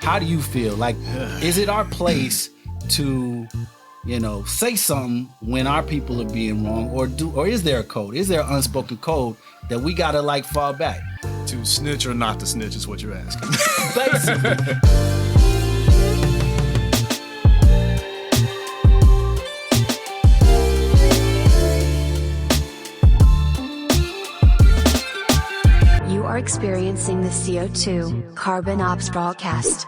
how do you feel? Like, is it our place to, say something when our people are being wrong, or is there a code? Is there an unspoken code that we gotta like fall back? To snitch or not to snitch is what you're asking. Basically. You are experiencing the CO2 Carbon Ops Rawcast.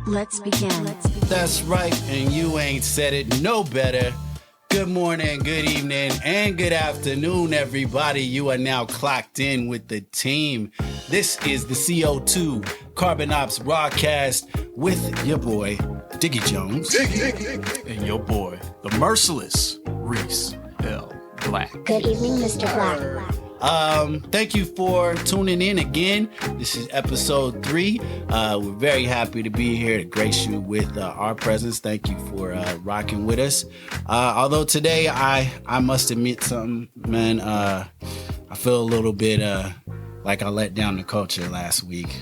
Let's begin. That's right, and you ain't said it no better. Good morning, good evening, and good afternoon, everybody. You are now clocked in with the team. This is the CO2 Carbon Ops Rawcast with your boy, Diggy Jones. And your boy, the merciless Reese L. Black. Good evening, Mr. Black. Thank you for tuning in again. This is episode 3. We're very happy to be here to grace you with our presence. Thank you for rocking with us. Although today I must admit something, man. I feel a little bit like I let down the culture last week.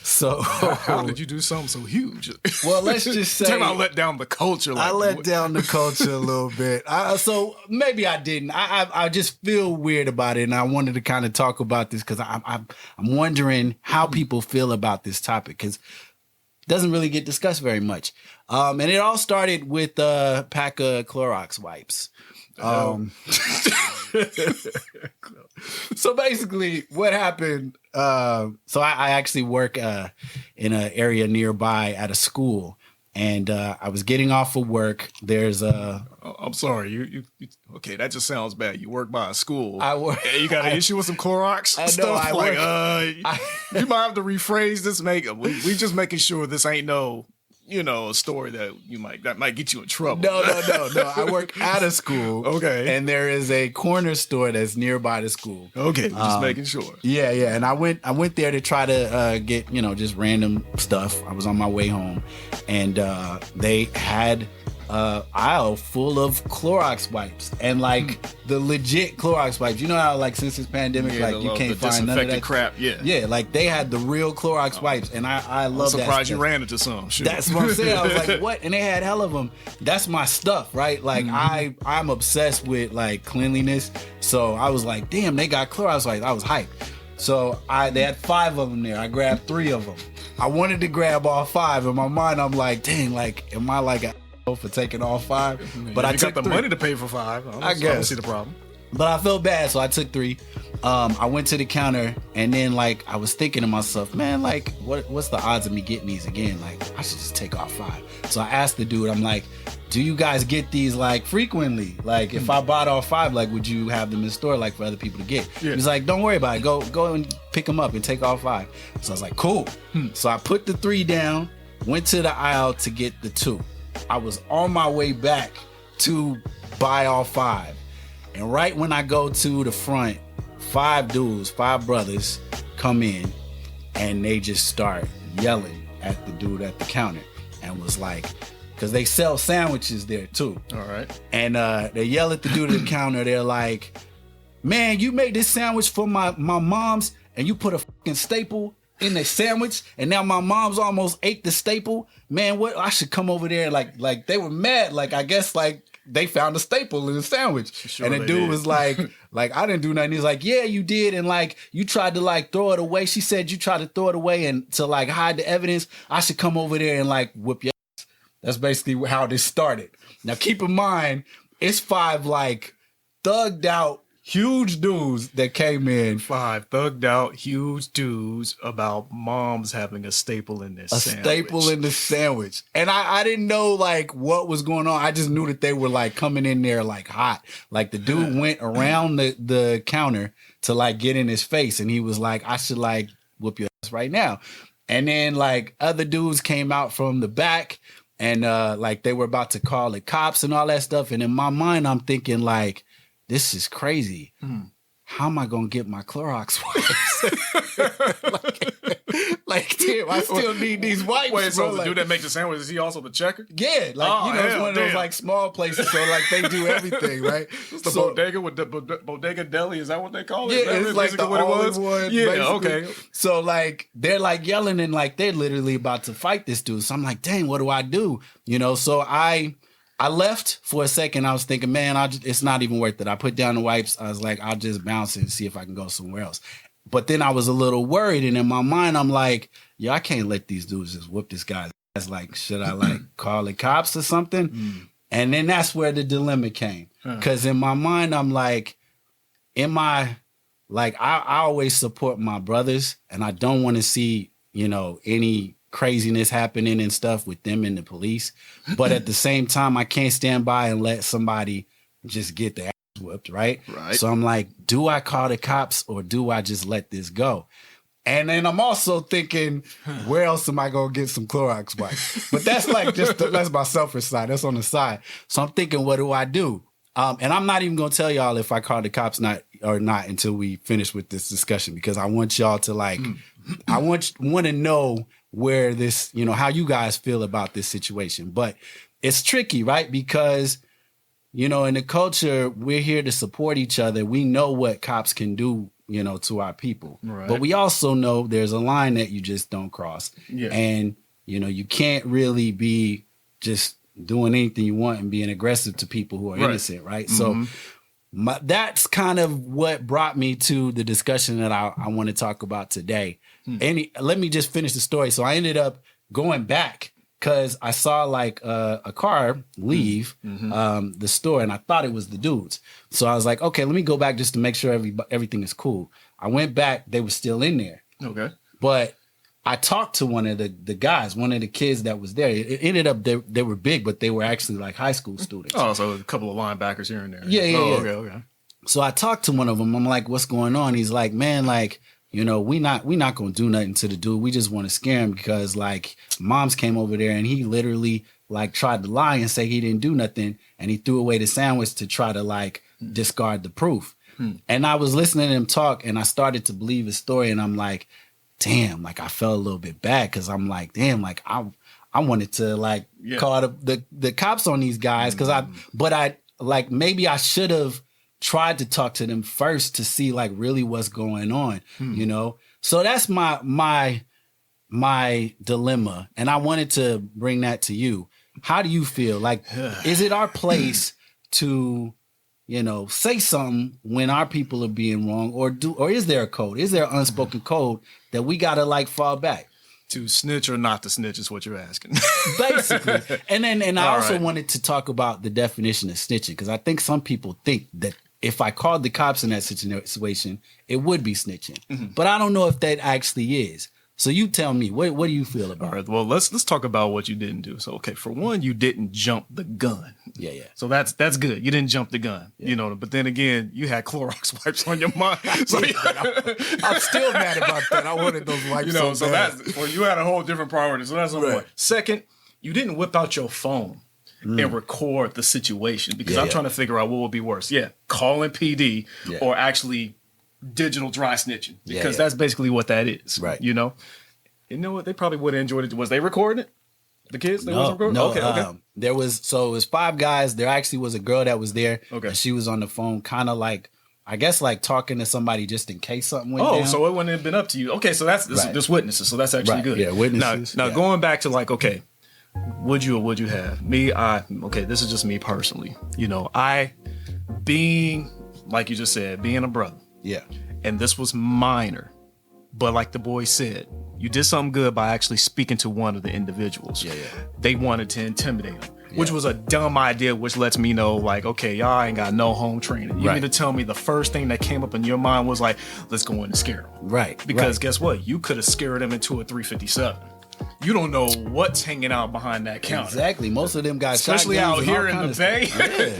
So how did you do something so huge? Well, let's just say I let down the culture. I let down the culture a little bit. So maybe I didn't. I just feel weird about it, and I wanted to kind of talk about this because I'm wondering how people feel about this topic because it doesn't really get discussed very much. And it all started with a pack of Clorox wipes. So basically what happened, so I actually work in an area nearby at a school, and I was getting off of work. There's a... I'm sorry, you okay, that just sounds bad. You work by a school. I work... You got an issue with some Clorox stuff? You might have to rephrase this. We just making sure this ain't no... a story that might get you in trouble. No. I work at a school. Okay. And there is a corner store that's nearby the school. Okay. Just making sure. Yeah. And I went there to try to get, just random stuff. I was on my way home, and they had aisle full of Clorox wipes, and like the legit Clorox wipes. You know how like since this pandemic, like you can't find none of that crap. Yeah, like they had the real Clorox wipes, and I love that. I'm surprised you ran into some. Sure. That's what I'm saying. I was like, what? And they had hell of them. That's my stuff, right? Like I'm obsessed with like cleanliness, so I was like, damn, they got Clorox wipes. I was hyped. So they had 5 of them there. I grabbed 3 of them. I wanted to grab all 5. In my mind, I'm like, dang, like, am I like a for taking all 5? But I took got the 3. money to pay for 5. I guess. I don't see the problem. But I felt bad, so I took 3. I went to the counter, and then like I was thinking to myself, man, like what's the odds of me getting these again? Like I should just take all 5. So I asked the dude, I'm like, do you guys get these like frequently? Like if I bought all 5, like would you have them in store like for other people to get? Yeah. He's like, don't worry about it. Go and pick them up and take all 5. So I was like, cool. So I put the 3 down, went to the aisle to get the 2. I was on my way back to buy all 5. And right when I go to the front, 5 brothers come in, and they just start yelling at the dude at the counter, and was like, because they sell sandwiches there too. All right. And they yell at the dude at the counter. They're like, man, you made this sandwich for my mom's, and you put a fucking staple in the sandwich, and now my mom's almost ate the staple. Man, what? I should come over there. Like they were mad. Like I guess like they found a staple in the sandwich. Sure, and the dude was like I didn't do nothing. He's like, yeah, you did, and like you tried to like throw it away. She said you tried to throw it away and to like hide the evidence. I should come over there and like whip your ass. That's basically how this started. Now keep in mind, it's 5 like thugged out huge dudes that came in. 5 thugged out huge dudes about moms having a staple in their sandwich. A staple in the sandwich. And I didn't know like what was going on. I just knew that they were like coming in there like hot. Like the dude went around the counter to like get in his face, and he was like, I should like whoop your ass right now. And then like other dudes came out from the back, and like they were about to call the cops and all that stuff. And in my mind, I'm thinking like, this is crazy. how am I gonna get my Clorox wipes? like, damn, I still need these wipes. Wait, so bro. the dude that makes the sandwich, is he also the checker? Yeah, like it's one of those like small places, so like they do everything, right? It's the bodega with the bodega deli. Is that what they call it? Yeah, it's like the what it was. Yeah, basically. okay. So like they're like yelling and like they're literally about to fight this dude. So I'm like, dang, what do I do? You know, so I left for a second. I was thinking, man, it's not even worth it. I put down the wipes. I was like, I'll just bounce and see if I can go somewhere else. But then I was a little worried, and in my mind, I'm like, I can't let these dudes just whoop this guy's ass. Like, should I like call the cops or something? And then that's where the dilemma came. Because in my mind, I'm like, I always support my brothers, and I don't want to see, any craziness happening and stuff with them and the police. But at the same time, I can't stand by and let somebody just get their ass whooped, right? So I'm like, do I call the cops or do I just let this go? And then I'm also thinking, where else am I going to get some Clorox wipes? But that's like that's my selfish side. That's on the side. So I'm thinking, what do I do? And I'm not even going to tell y'all if I call the cops not until we finish with this discussion, because I want y'all to I want to know where this, how you guys feel about this situation. But it's tricky, right? Because, in the culture, we're here to support each other. We know what cops can do, to our people. Right. But we also know there's a line that you just don't cross. Yeah. And, you can't really be just doing anything you want and being aggressive to people who are innocent, right? So that's kind of what brought me to the discussion that I want to talk about today. Let me just finish the story. So I ended up going back because I saw like a car leave the store, and I thought it was the dudes. So I was like, okay, let me go back just to make sure everything is cool. I went back. They were still in there. Okay. But I talked to one of the guys, one of the kids that was there. It ended up they were big, but they were actually like high school students. Oh, so a couple of linebackers here and there. Yeah. Okay. So I talked to one of them. I'm like, what's going on? He's like, man, like, we not gonna do nothing to the dude. We just want to scare him because like moms came over there and he literally like tried to lie and say he didn't do nothing, and he threw away the sandwich to try to like discard the proof. And I was listening to him talk, and I started to believe his story, and I'm like, damn, like I felt a little bit bad because I'm like, damn, like I wanted to like call the cops on these guys because maybe I should have tried to talk to them first to see like really what's going on, So that's my dilemma, and I wanted to bring that to you. How do you feel? Like, is it our place to, say something when our people are being wrong, or is there a code? Is there an unspoken code that we gotta like fall back? To snitch or not to snitch is what you're asking. Basically. And I also wanted to talk about the definition of snitching, because I think some people think that if I called the cops in that situation, it would be snitching. But I don't know if that actually is. So you tell me, what do you feel about it? All right, well, let's talk about what you didn't do. So, okay, for one, you didn't jump the gun. Yeah. So that's good. You didn't jump the gun, But then again, you had Clorox wipes on your mind. So I'm still mad about that. I wanted those wipes. So that's you had a whole different priority. So that's number one. Second, you didn't whip out your phone and record the situation, because I'm trying to figure out what would be worse. Yeah, calling PD or actually digital dry snitching, because that's basically what that is. Right. You know what? They probably would have enjoyed it. Was they recording it? The kids? They wasn't recording? No. Okay. It was 5 guys. There actually was a girl that was there. Okay. And she was on the phone, kind of like, I guess, like talking to somebody just in case something went down. So it wouldn't have been up to you. Okay, so that's this witnesses. So that's actually good. Yeah, witnesses. Now going back to like, okay, would you or would you have? This is just me personally. I being, like you just said, being a brother. Yeah. And this was minor. But like the boy said, you did something good by actually speaking to one of the individuals. Yeah. They wanted to intimidate him, which was a dumb idea, which lets me know, like, okay, y'all ain't got no home training. You need to tell me the first thing that came up in your mind was like, let's go in and scare him. Right. Because guess what? You could have scared him into a 357. You don't know what's hanging out behind that counter. Exactly. Most of them guys, especially out here in the Bay,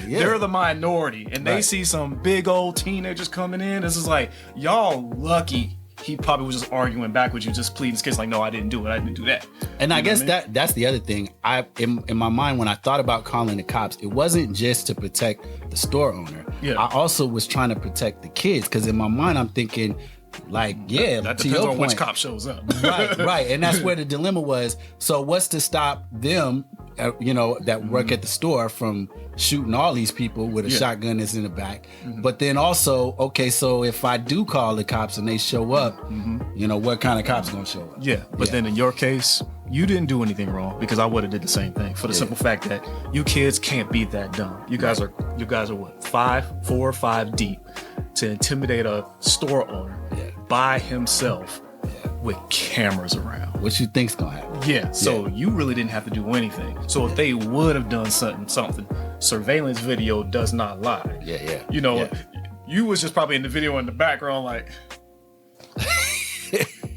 they're the minority, and they see some big old teenagers coming in. This is like, y'all lucky. He probably was just arguing back with you, just pleading his case, like, no, I didn't do it. I didn't do that. And I guess that's the other thing. In my mind, when I thought about calling the cops, it wasn't just to protect the store owner. I also was trying to protect the kids because in my mind I'm thinking, like, yeah, that to depends your on point, which cop shows up. right, and that's where the dilemma was. So what's to stop them, that work at the store from shooting all these people with a shotgun that's in the back? But then also, okay, so if I do call the cops and they show up, what kind of cops gonna show up? Yeah, but then in your case, you didn't do anything wrong because I would have did the same thing for the simple fact that you kids can't be that dumb. You guys are what, 4 or 5 deep to intimidate a store owner by himself with cameras around. What you think's gonna happen? Yeah, so you really didn't have to do anything. So if they would have done something, surveillance video does not lie. You was just probably in the video in the background like,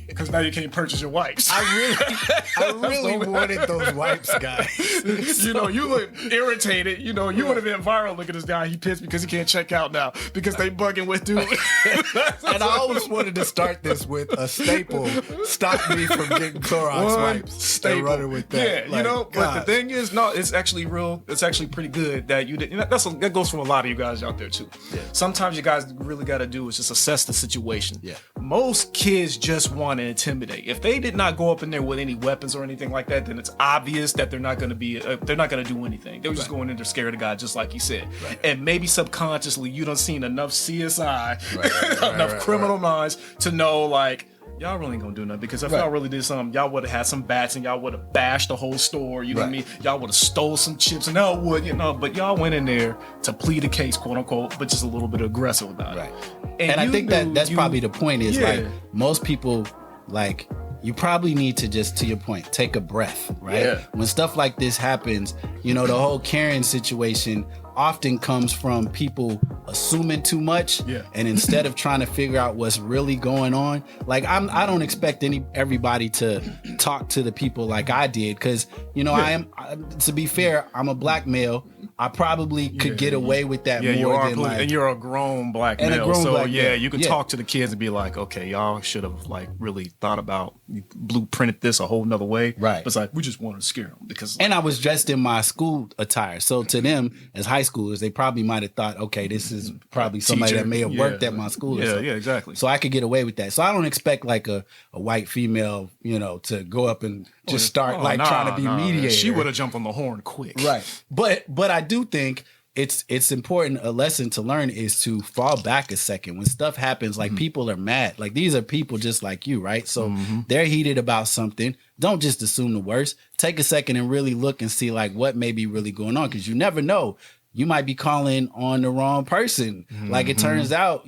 because now you can't purchase your wipes. I really wanted those wipes, guys. You look irritated. You would have been viral. Look at this guy. He pissed because he can't check out now because they bugging with dude. And I always wanted to start this with a staple. Stop me from getting Clorox wipes. Staple. And running with that. Yeah, but the thing is, no, it's actually real. It's actually pretty good that you did. That goes from a lot of you guys out there too. Yeah. Sometimes you guys really got to do is just assess the situation. Yeah. Most kids just want to intimidate. If they did not go up in there with any weapons or anything like that, then it's obvious that they're not going to be. They're not going to do anything. They're just going in there scared of God, just like you said. Right. And maybe subconsciously, you done seen enough CSI, enough Criminal Minds to know like, y'all really ain't gonna do nothing, because if y'all really did something, y'all would have had some bats and y'all would have bashed the whole store, you know what I mean? Y'all would have stole some chips and y'all would, but y'all went in there to plead a case, quote unquote, but just a little bit aggressive about it. And I think that's probably the point is like most people, like, you probably need to just, to your point, take a breath, right? Yeah. When stuff like this happens, the whole Karen situation often comes from people assuming too much, and instead of trying to figure out what's really going on, like I don't expect everybody to talk to the people like I did, because to be fair, I'm a black male. I probably could get away with that more than and you're a grown black male, so you can talk to the kids and be like, okay, y'all should have like really thought about, blueprinted this a whole nother way, right? But it's like, we just wanted to scare them because, and I was dressed in my school attire, so to them as high schoolers, they probably might have thought, okay, this is probably somebody that may have worked at my school. Yeah, exactly. So I could get away with that. So I don't expect like a white female, to go up and just start trying to be mediator. She would have jumped on the horn quick. Right. But I do think it's important. A lesson to learn is to fall back a second when stuff happens. Like people are mad. Like these are people just like you, right? So they're heated about something. Don't just assume the worst. Take a second and really look and see like what may be really going on, because you never know. You might be calling on the wrong person. Like it turns out,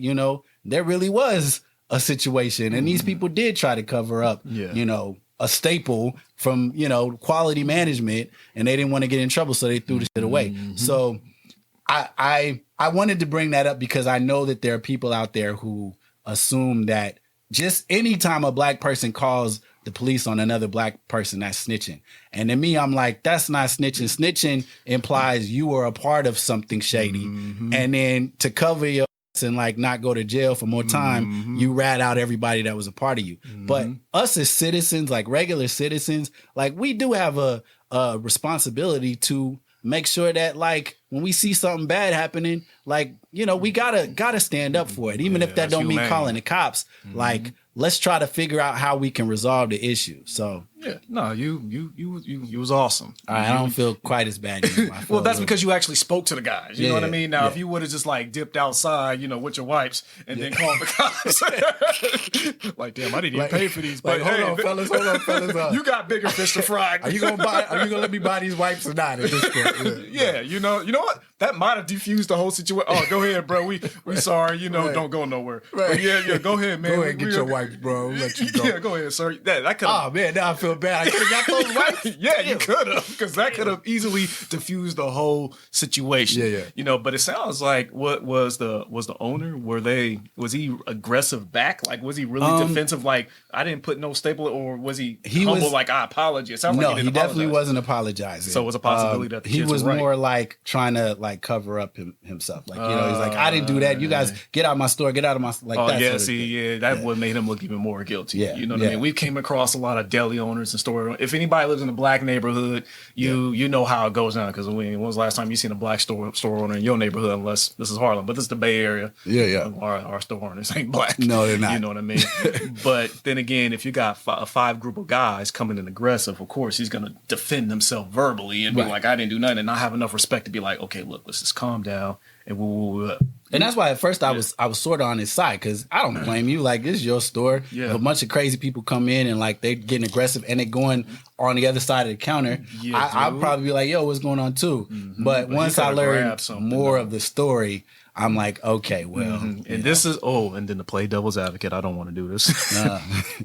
there really was a situation, and these people did try to cover up, a staple from, quality management, and they didn't want to get in trouble, so they threw the shit away. So I wanted to bring that up because I know that there are people out there who assume that just anytime a black person calls the police on another black person, that's snitching. And to me, I'm like, that's not snitching. Snitching implies you were a part of something shady. And then to cover your ass and like not go to jail for more time, you rat out everybody that was a part of you. But us as citizens, like regular citizens, like we do have a responsibility to make sure that like when we see something bad happening, like, we gotta stand up for it. Even if that don't mean calling the cops, like, let's try to figure out how we can resolve the issue. So you was awesome. I don't feel quite as bad anymore. Well, that's because you actually spoke to the guys. You know what I mean? Now, if you would have just like dipped outside, with your wipes and then called the cops, like, damn, I didn't even pay for these. But hold on, fellas. You got bigger fish to fry. Are you gonna let me buy these wipes or not at this point? Yeah, you know what? That might have diffused the whole situation. Oh, go ahead, bro. We sorry. Don't go nowhere. Right. But yeah. Go ahead, man. Go ahead and get your wipes, bro. Let you go. Yeah, go ahead, sir. That could. Oh man, now I feel bad. I could have got those wipes. Yeah, you could have, because that could have easily diffused the whole situation. Yeah. But it sounds like what was the owner? Was he aggressive back? Like, was he really defensive? Like, I didn't put no staple, or was he humble? Like, I apologize. It sounds like he definitely wasn't apologizing. So it was a possibility that the he kids was were right. more like trying to like cover up himself. Like, he's like, I didn't do that. You guys get out of my store. Get out of my that. That would made him look even more guilty. Yeah, you know what I mean. We came across a lot of deli owners instance, store. If anybody lives in a black neighborhood, you know how it goes down. Because when was the last time you seen a black store owner in your neighborhood? Unless this is Harlem, but this is the Bay Area. Yeah. Our store owners ain't black. No, they're not. You know what I mean? But then again, if you got a five group of guys coming in aggressive, of course he's gonna defend himself verbally and be like, "I didn't do nothing," and not have enough respect to be like, "Okay, look, let's just calm down." And that's why at first I was sort of on his side, because I don't blame you. Like, it's your store. Yeah. If a bunch of crazy people come in and like they getting aggressive and they going on the other side of the counter, I'd probably be like, "Yo, what's going on too?" But once I learned more of the story, I'm like, okay, well. And this is, and then to play devil's advocate, I don't want to do this.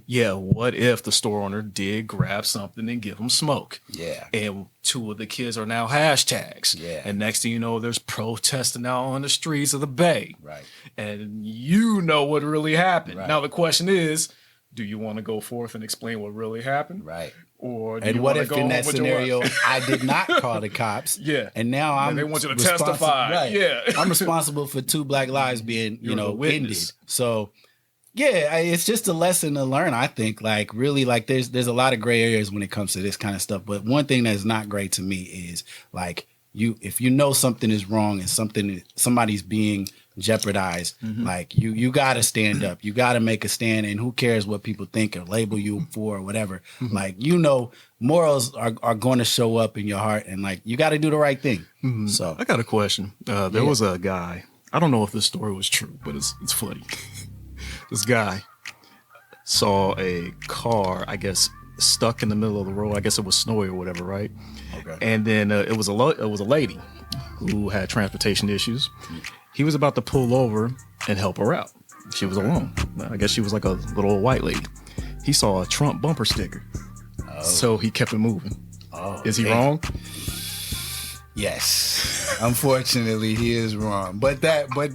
Yeah, what if the store owner did grab something and give them smoke? Yeah. And two of the kids are now hashtags. Yeah. And next thing you know, there's protesting out on the streets of the Bay. Right. And you know what really happened. Right. Now the question is, do you want to go forth and explain what really happened? Right. Or do and you what want if to go in that scenario I did not call the cops? Yeah. And now they want you to testify. Right. Yeah. I'm responsible for 2 black lives being, ended. So yeah, it's just a lesson to learn, I think. Like, really, like there's a lot of gray areas when it comes to this kind of stuff. But one thing that's not great to me is like if you know something is wrong and somebody's being jeopardized, like you got to stand up. You got to make a stand, and who cares what people think or label you for or whatever. Like, morals are going to show up in your heart, and like you got to do the right thing. So I got a question. There was a guy. I don't know if this story was true, but it's funny. This guy saw a car, I guess, stuck in the middle of the road. I guess it was snowy or whatever, right? Okay. And then it was a lady who had transportation issues. He was about to pull over and help her out. She was alone. I guess she was like a little old white lady. He saw a Trump bumper sticker. So he kept it moving. Is he wrong? Yes. Unfortunately, he is wrong. But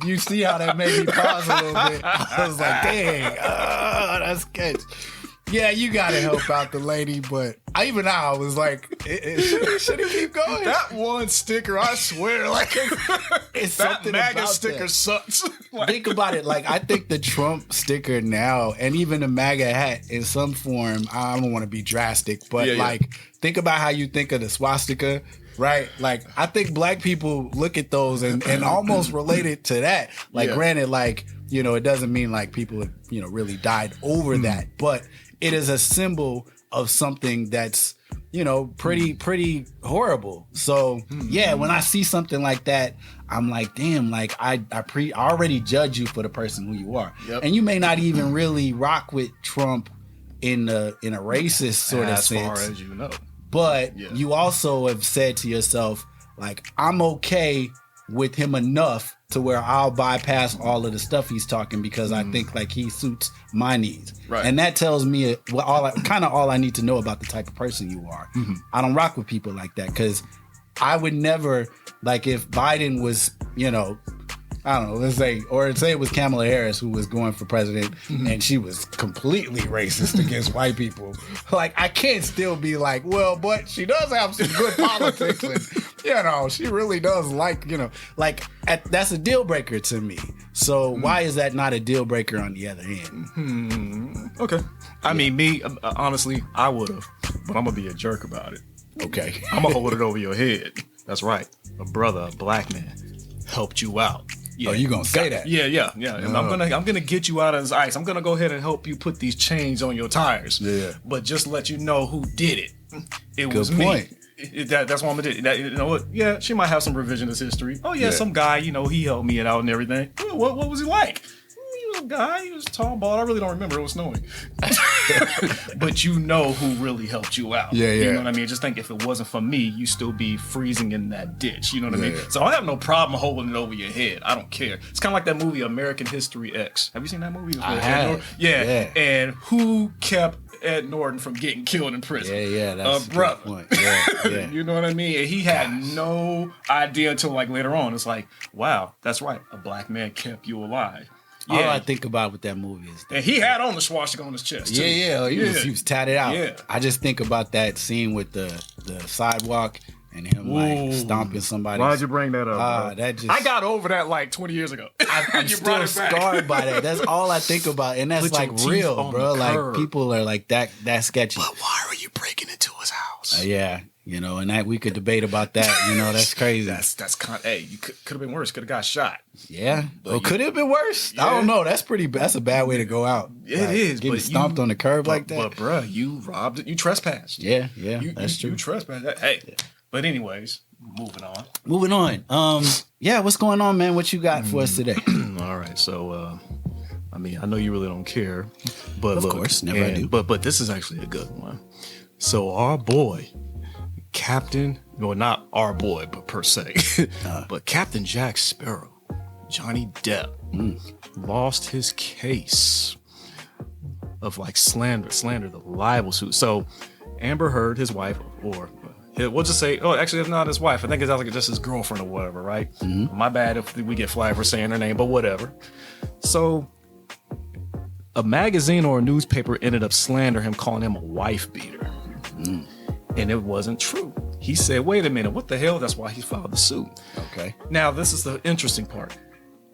you see how that made me pause a little bit. I was like, dang, that's sketch. Yeah, you got to help out the lady, but even now I was like, should he keep going? That one sticker, I swear, like it's that something MAGA about sticker that. sucks. Think about it. Like, I think the Trump sticker now, and even the MAGA hat in some form, I don't want to be drastic, but think about how you think of the swastika. Right? Like, I think black people look at those and almost relate it to that. Like, granted, like, it doesn't mean like people have, really died over that, but it is a symbol of something that's, pretty horrible. So when I see something like that, I'm like, damn, like I already judge you for the person who you are. Yep. And you may not even really rock with Trump in a racist sort of sense. As far as you know. But you also have said to yourself, like, I'm okay with him enough to where I'll bypass all of the stuff he's talking because I think like he suits my needs. Right. And that tells me all I need to know about the type of person you are. I don't rock with people like that because I would never, like, if Biden was, I don't know, let's say it was Kamala Harris who was going for president and she was completely racist against white people. Like, I can't still be like, well, but she does have some good politics and, she really does like, that's a deal breaker to me. So why is that not a deal breaker on the other end? Okay. I mean, me, honestly, I would have, but I'm going to be a jerk about it. Okay. I'm going to hold it over your head. That's right. A brother, a black man, helped you out. Yeah. Oh, you gonna say that? Yeah. And I'm gonna get you out of this ice. I'm gonna go ahead and help you put these chains on your tires. Yeah. But just let you know who did it. It was me. That's what I'm gonna do. You know what? Yeah, she might have some revisionist history. Oh yeah, some guy. He helped me out and everything. What was he like? He was a guy. He was tall, bald. I really don't remember. It was snowing. But you know who really helped you out. Yeah. You know what I mean? Just think if it wasn't for me, you still be freezing in that ditch. You know what I mean? So I have no problem holding it over your head. I don't care. It's kind of like that movie American History X. Have you seen that movie? I have. Yeah. And who kept Ed Norton from getting killed in prison? Yeah. That's a brother. Good point. Yeah. You know what I mean? And he had no idea until like later on. It's like, wow, that's right. A black man kept you alive. Yeah. All I think about with that movie is and he had on the swastika on his chest too. He was tatted out. Yeah. I just think about that scene with the sidewalk and him like stomping somebody. Why'd you bring that up? I got over that like 20 years ago. I'm still scarred by that. That's all I think about, and that's like real, bro. Like people are like that sketchy. But why are you breaking into his house? Yeah. And that we could debate about that. That's crazy. That's hey, you could have been worse. Could have got shot. Yeah. Could it have been worse? Yeah. I don't know. That's a bad way to go out. It is. Getting stomped on the curb like that. But bruh, you robbed it. You trespassed. Yeah. That's true. You trespassed. Hey. Yeah. But anyways, moving on. What's going on, man? What you got for us today? All right. So I know you really don't care, but of course, never I do. But this is actually a good one. So our boy, Captain, well, not our boy, but per se, but Captain Jack Sparrow, Johnny Depp, lost his case of like slander, the libel suit. So Amber Heard, his wife, or we'll just say, actually, it's not his wife. I think it's like just his girlfriend or whatever, right? Mm-hmm. My bad if we get flagged for saying her name, but whatever. So a magazine or a newspaper ended up slandering him, calling him a wife beater. And it wasn't true. He said, wait a minute, what the hell? That's why he filed the suit. Okay. Now, this is the interesting part.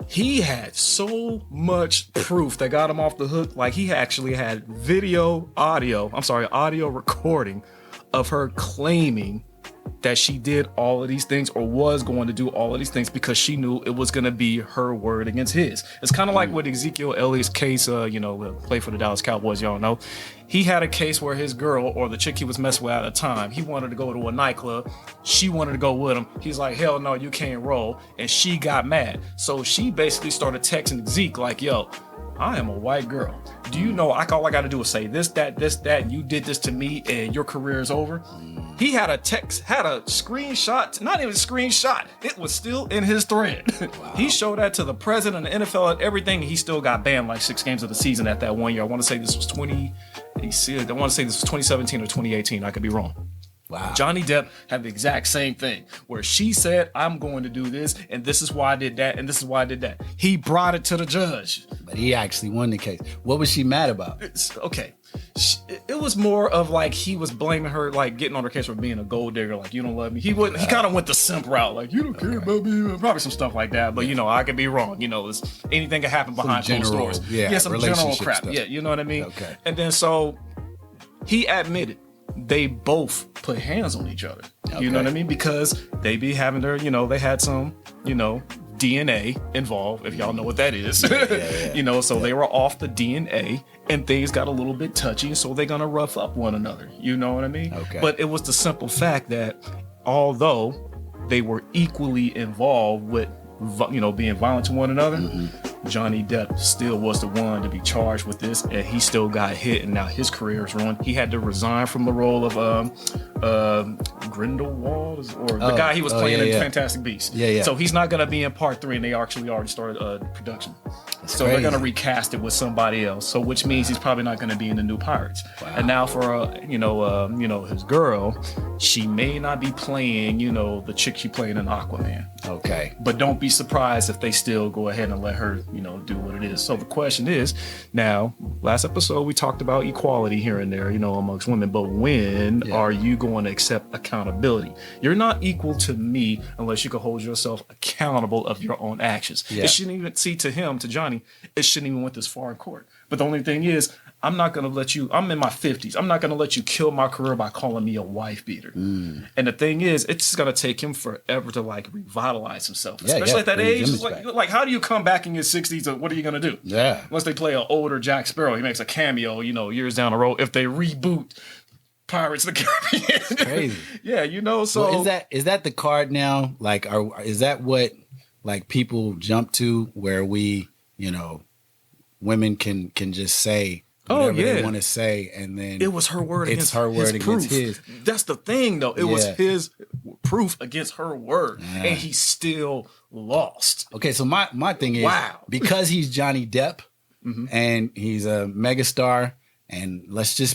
He had so much proof that got him off the hook. Like he actually had audio recording of her claiming that she did all of these things or was going to do all of these things because she knew it was going to be her word against his. It's kind of like with Ezekiel Elliott's case, play for the Dallas Cowboys, y'all know. He had a case where his girl or the chick he was messing with at the time, he wanted to go to a nightclub. She wanted to go with him. He's like, hell no, you can't roll. And she got mad. So she basically started texting Zeke like, yo, I am a white girl. Do you know all I got to do is say this, that, and you did this to me and your career is over? He had a screenshot, not even a screenshot. It was still in his thread. Wow. He showed that to the president of the NFL and everything. And he still got banned like 6 games of the season at that 1 year. I want to say this was 2017 or 2018. I could be wrong. Wow. Johnny Depp had the exact same thing where she said, I'm going to do this and this is why I did that and this is why I did that. He brought it to the judge. But he actually won the case. What was she mad about? It was more of like he was blaming her, like getting on her case for being a gold digger, like you don't love me. He kind of went the simp route, like you don't care about me, probably some stuff like that. But I could be wrong. Anything can happen behind closed doors. Yeah, some general crap. Stuff. Yeah, you know what I mean. Okay. And then so he admitted they both put hands on each other. Okay. You know what I mean? Because they be having their, they had some, DNA involved, if y'all know what that is. Yeah. They were off the DNA and things got a little bit touchy, so they're gonna rough up one another. You know what I mean? Okay. But it was the simple fact that although they were equally involved with being violent to one another, Johnny Depp still was the one to be charged with this, and he still got hit, and now his career is ruined. He had to resign from the role of Grindelwald, or the guy he was playing in Fantastic Beasts. Yeah. So he's not going to be in part 3, and they actually already started production. That's so crazy. They're going to recast it with somebody else. So which means he's probably not going to be in the new Pirates. Wow. And now for his girl, she may not be playing the chick she played in Aquaman. Okay. But don't be surprised if they still go ahead and let her do what it is. So the question is, now, last episode we talked about equality here and there, amongst women, but when are you going to accept accountability? You're not equal to me unless you can hold yourself accountable of your own actions. Yeah. It shouldn't even, to Johnny, it shouldn't even went this far in court. But the only thing is, I'm not going to let you, I'm in my 50s. I'm not going to let you kill my career by calling me a wife beater. And the thing is, it's going to take him forever to revitalize himself. Especially at that age. Like, how do you come back in your 60s and what are you going to do? Yeah. Unless they play an older Jack Sparrow, he makes a cameo, years down the road. If they reboot Pirates of the Caribbean. It's crazy. So. Well, is that the card now? Like, is that what people jump to where we, women can just say whatever they want to say, and then it was her word against his. That's the thing, though. It was his proof against her word, and he still lost. Okay, so my thing is, because he's Johnny Depp and he's a megastar, and let's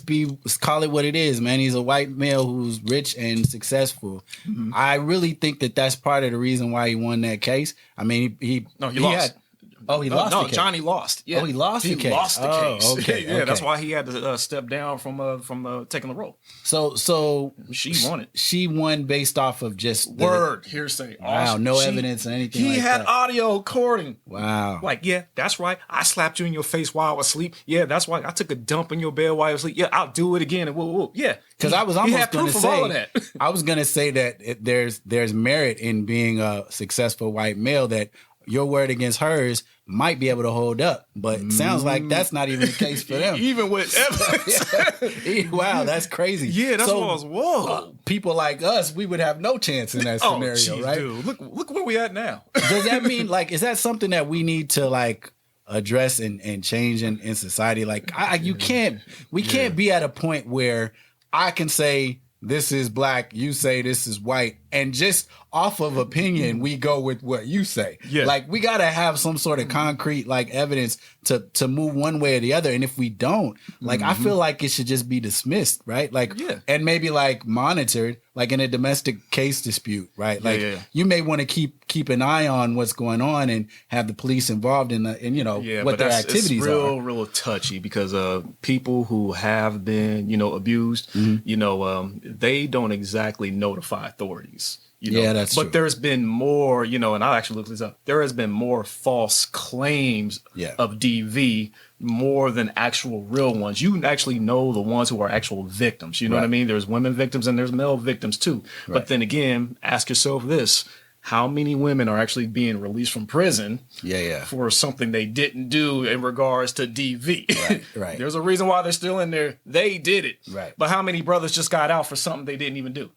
call it what it is, man. He's a white male who's rich and successful. I really think that that's part of the reason why he won that case. I mean, he lost. Oh, he lost the case. Johnny lost. Yeah. Oh, he lost the case. He lost the case. Okay. Yeah, that's why he had to step down from taking the role. So she won it. She won based off of just word hearsay. Wow, no evidence or anything. He like had that. audio recording. Wow. Like, yeah, that's right. I slapped you in your face while I was asleep. Yeah, that's right. I took a dump in your bed while I was asleep. Yeah, I'll do it again. And whoa. Yeah, because I was almost going to say, I was going to say that there's merit in being a successful white male, that your word against hers might be able to hold up, but it sounds like that's not even the case for them. Even with evidence. Wow, that's crazy. Yeah, that's what I was, whoa. People like us, we would have no chance in that scenario, right? Dude, look where we at now. Does that mean, like, is that something that we need to, like, address and change in society? Like, we can't be at a point where I can say this is black, you say this is white, and just off of opinion, we go with what you say. Yeah. Like, we got to have some sort of concrete, like, evidence to move one way or the other. And if we don't, like, I feel like it should just be dismissed, right? Like, and maybe, like, monitored, like in a domestic case dispute, right? Like, you may want to keep an eye on what's going on and have the police involved in what their activities are. It's real touchy, because people who have been, abused, they don't exactly notify authorities. That's true. But there's been more, and I'll actually look this up. There has been more false claims of DV more than actual real ones. You actually know the ones who are actual victims. You know what I mean? There's women victims and there's male victims too. Right. But then again, ask yourself this. How many women are actually being released from prison for something they didn't do in regards to DV? Right. There's a reason why they're still in there. They did it. Right. But how many brothers just got out for something they didn't even do?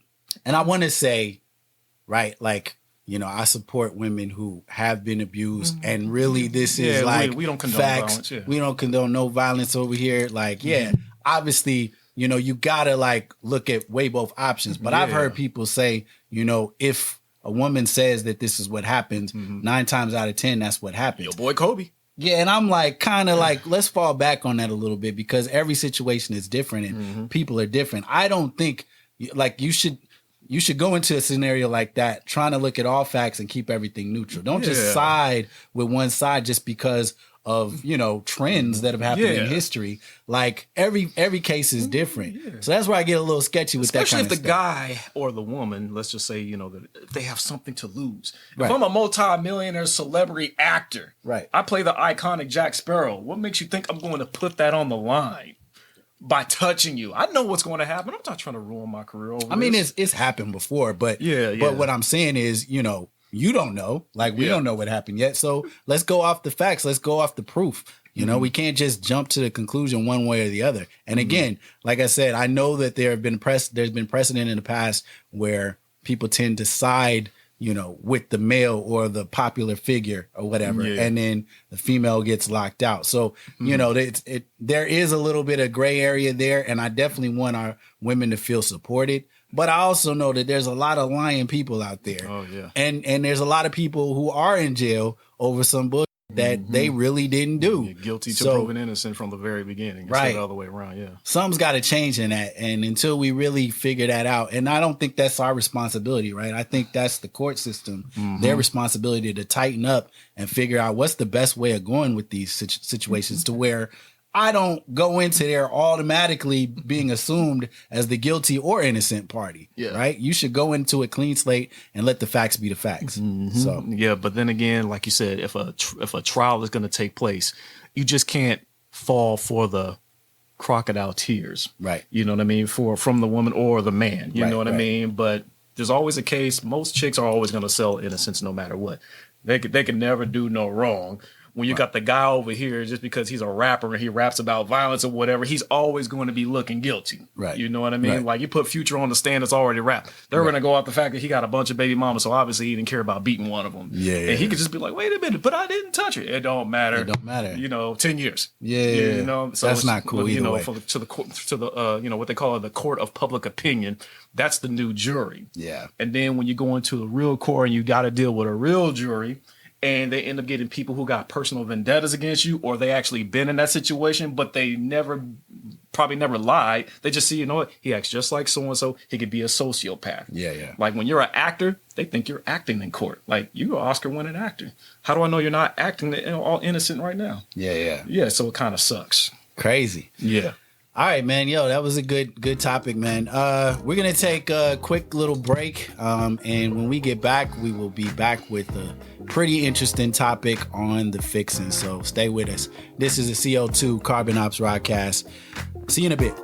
And I want to say, right, like, I support women who have been abused, and really this is like we don't condone facts. Violence. Yeah. We don't condone no violence over here. Like, obviously, you gotta, like, look at weigh both options. But I've heard people say, if a woman says that this is what happened, 9 times out of 10, that's what happened. Your boy Kobe. Yeah, and I'm like, kind of like, let's fall back on that a little bit, because every situation is different and people are different. I don't think, like, you should go into a scenario like that trying to look at all facts and keep everything neutral. Don't just side with one side just because of, trends that have happened in history. Like, every case is different. So that's where I get a little sketchy with that kind of stuff. Especially if the guy or the woman, let's just say, that they have something to lose. If I'm a multi-millionaire celebrity actor, I play the iconic Jack Sparrow, what makes you think I'm going to put that on the line? By touching you, I know what's going to happen. I'm not trying to ruin my career over mean, it's happened before, but but what I'm saying is, you don't know. Like, we don't know what happened yet. So let's go off the facts. Let's go off the proof. We can't just jump to the conclusion one way or the other. And again, like I said, I know that there's been precedent in the past where people tend to side, with the male or the popular figure or whatever, and then the female gets locked out. So, there is a little bit of gray area there, and I definitely want our women to feel supported. But I also know that there's a lot of lying people out there. Oh, yeah. And there's a lot of people who are in jail over some bullshit that they really didn't do. You're guilty to proven innocent from the very beginning. Right. All the way around, Something's got to change in that. And until we really figure that out, and I don't think that's our responsibility, right? I think that's the court system, their responsibility to tighten up and figure out what's the best way of going with these situations to where I don't go into there automatically being assumed as the guilty or innocent party, right? You should go into a clean slate and let the facts be the facts. So but then again, like you said, if a trial is going to take place, you just can't fall for the crocodile tears, right? You know what I mean? From the woman or the man, you know what I mean? But there's always a case. Most chicks are always going to sell innocence no matter what. They could never do no wrong. When you got the guy over here, just because he's a rapper and he raps about violence or whatever, he's always going to be looking guilty. Right. You know what I mean? Right. Like, you put Future on the stand that's already rapped. They're going to go off the fact that he got a bunch of baby mamas, so obviously he didn't care about beating one of them. And he could just be like, wait a minute, but I didn't touch it. It don't matter. 10 years. So that's not cool either way. To the what they call the court of public opinion, that's the new jury. Yeah. And then when you go into a real court and you got to deal with a real jury, and they end up getting people who got personal vendettas against you, or they actually been in that situation, but they never probably never lied. They just see, you know what, he acts just like so-and-so. He could be a sociopath. Yeah. Like when you're an actor, they think you're acting in court. Like, you're an Oscar-winning actor. How do I know you're not acting all innocent right now? Yeah. Yeah, so it kind of sucks. Crazy. Yeah. All right, man. Yo, that was a good topic, man. We're going to take a quick little break. And when we get back, we will be back with a pretty interesting topic on the fixing. So stay with us. This is a CO2 Carbon Ops Rawcast. See you in a bit.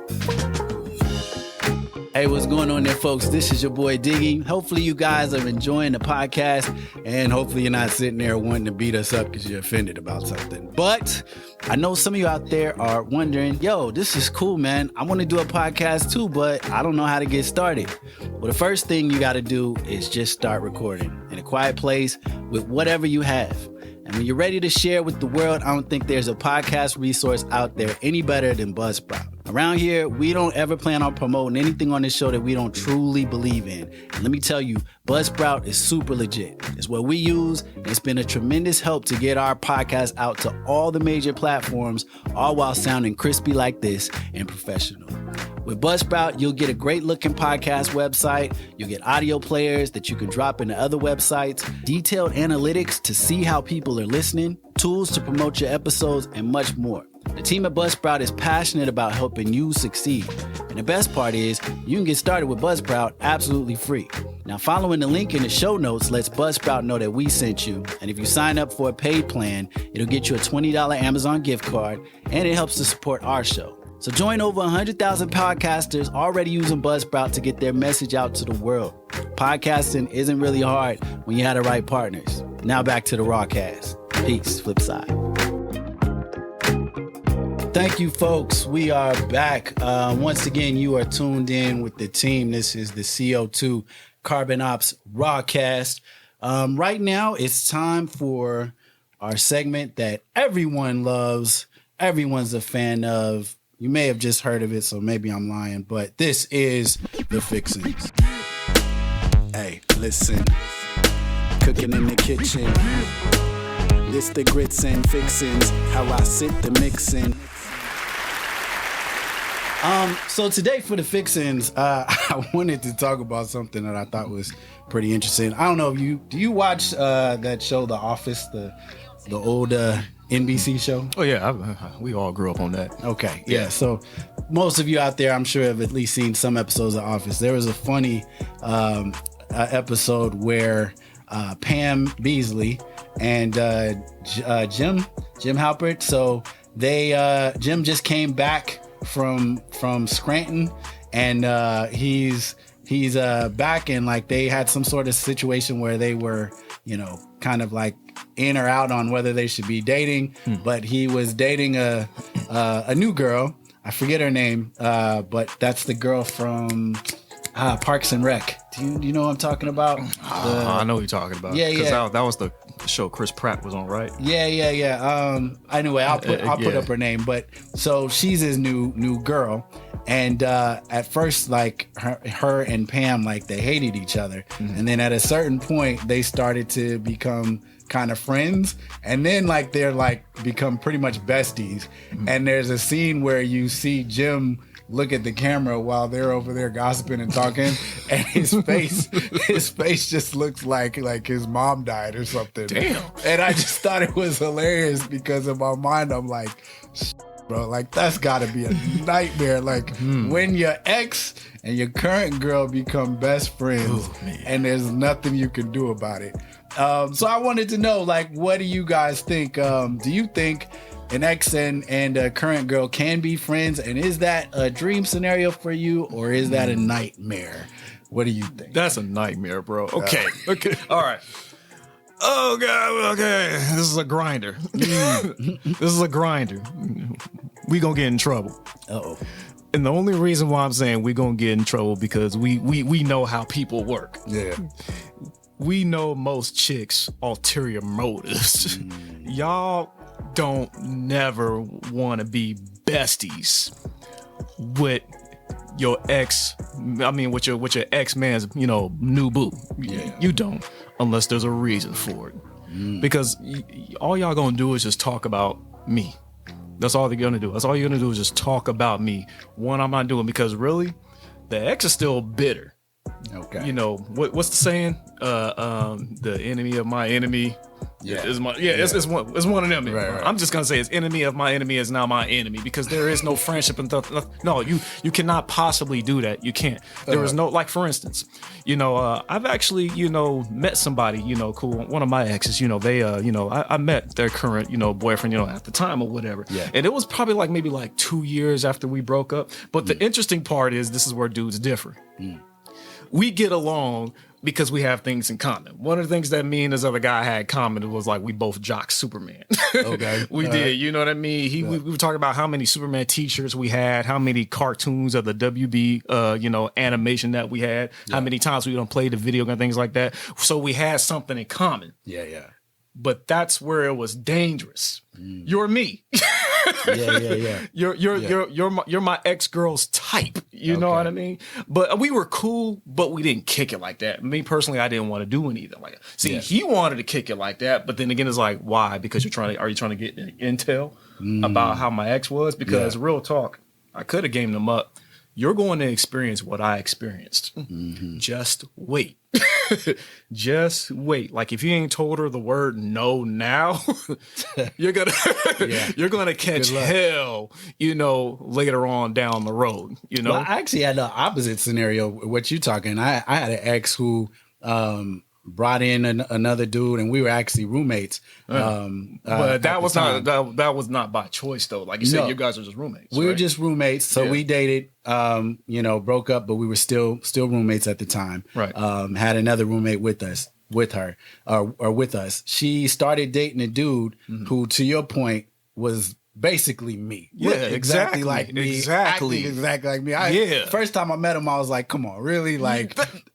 Hey, what's going on there, folks? This is your boy Diggy. Hopefully you guys are enjoying the podcast, and hopefully you're not sitting there wanting to beat us up because you're offended about something. But I know some of you out there are wondering, yo, this is cool, man. I want to do a podcast too, but I don't know how to get started. Well, the first thing you got to do is just start recording in a quiet place with whatever you have. And when you're ready to share with the world, I don't think there's a podcast resource out there any better than Buzzsprout. Around here, we don't ever plan on promoting anything on this show that we don't truly believe in. And let me tell you, Buzzsprout is super legit. It's what we use, and it's been a tremendous help to get our podcast out to all the major platforms, all while sounding crispy like this and professional. With Buzzsprout, you'll get a great looking podcast website. You'll get audio players that you can drop into other websites, detailed analytics to see how people are listening, tools to promote your episodes, and much more. The team at Buzzsprout is passionate about helping you succeed. And the best part is, you can get started with Buzzsprout absolutely free. Now, following the link in the show notes lets Buzzsprout know that we sent you. And if you sign up for a paid plan, it'll get you a $20 Amazon gift card, and it helps to support our show. So join over 100,000 podcasters already using Buzzsprout to get their message out to the world. Podcasting isn't really hard when you have the right partners. Now back to the Rawcast. Peace. Flip side. Thank you, folks. We are back. Once again, you are tuned in with the team. This is the CO2 Carbon Ops Rawcast. Right now, it's time for our segment that everyone loves, everyone's a fan of. You may have just heard of it, so maybe I'm lying, but this is The Fixins. Hey, listen. Cooking in the kitchen. This the grits and fixins. How I sit the mixin'. So today for The Fixins, I wanted to talk about something that I thought was pretty interesting. I don't know if do you watch that show, The Office, the old NBC show? Oh yeah, we all grew up on that. Okay, yeah. So most of you out there, I'm sure, have at least seen some episodes of Office. There was a funny episode where Pam Beasley and Jim Halpert. So Jim just came back from Scranton, and he's back, and like they had some sort of situation where they were, kind of like in or out on whether they should be dating, but he was dating a new girl. I forget her name, but that's the girl from Parks and Rec. Do you know what I'm talking about? I know what you're talking about. Yeah. That was the show Chris Pratt was on, right? Yeah. Anyway, I'll put up her name, but so she's his new girl. And at first, like her and Pam, like they hated each other, and then at a certain point, they started to become kind of friends, and then like they're like become pretty much besties. And there's a scene where you see Jim look at the camera while they're over there gossiping and talking, and his face just looks like his mom died or something. Damn. And I just thought it was hilarious because in my mind I'm like, bro, like that's gotta be a nightmare. Like when your ex and your current girl become best friends, and there's nothing you can do about it. So I wanted to know, like, what do you guys think? Do you think an ex and a current girl can be friends? And is that a dream scenario for you, or is that a nightmare? What do you think? That's a nightmare, bro. Okay. All right. Oh, God. Okay. This is a grinder. This is a grinder. We gonna get in trouble. Uh-oh. And the only reason why I'm saying we gonna get in trouble because we know how people work. Yeah. We know most chicks' ulterior motives. Y'all don't never want to be besties with your ex. I mean, with your ex-man's, new boo. Yeah. You don't, unless there's a reason for it. Because all y'all gonna do is just talk about me. That's all they're gonna do. That's all you're gonna do is just talk about me. One, I'm not doing, because really, the ex is still bitter. Okay. You know what's the saying? The enemy of my enemy is my It's one of them. Right. I'm just gonna say it's enemy of my enemy is now my enemy, because there is no friendship and no, you cannot possibly do that. You can't. There is no, like, for instance, I've actually met somebody cool. One of my exes, they I met their current boyfriend at the time or whatever. Yeah. And it was probably maybe 2 years after we broke up. But the interesting part is, this is where dudes differ. We get along because we have things in common. One of the things that me and this other guy had in common was we both jocked Superman. Okay. We did, you know what I mean? We were talking about how many Superman t-shirts we had, how many cartoons of the WB, animation that we had, how many times we don't play the video game, things like that. So we had something in common. Yeah. But that's where it was dangerous. You're me. Yeah. You're my ex-girl's type. You know what I mean? But we were cool, but we didn't kick it like that. Me personally, I didn't want to do anything like that. See, he wanted to kick it like that, but then again, it's why? Because are you trying to get intel about how my ex was? Because real talk, I could have gamed them up. You're going to experience what I experienced. Just wait. Just wait. If you ain't told her the word no now, you're gonna catch hell, later on down the road. Well, I actually had the opposite scenario. What you talking? I had an ex who brought in another dude, and we were actually roommates. But that was not by choice, though. Like you said, you guys are just roommates. We were just roommates, so we dated. Broke up, but we were still roommates at the time. Right. Had another roommate with us. She started dating a dude who, to your point, was basically me. Yeah, exactly like me. Exactly like me. First time I met him, I was like, "Come on, really?"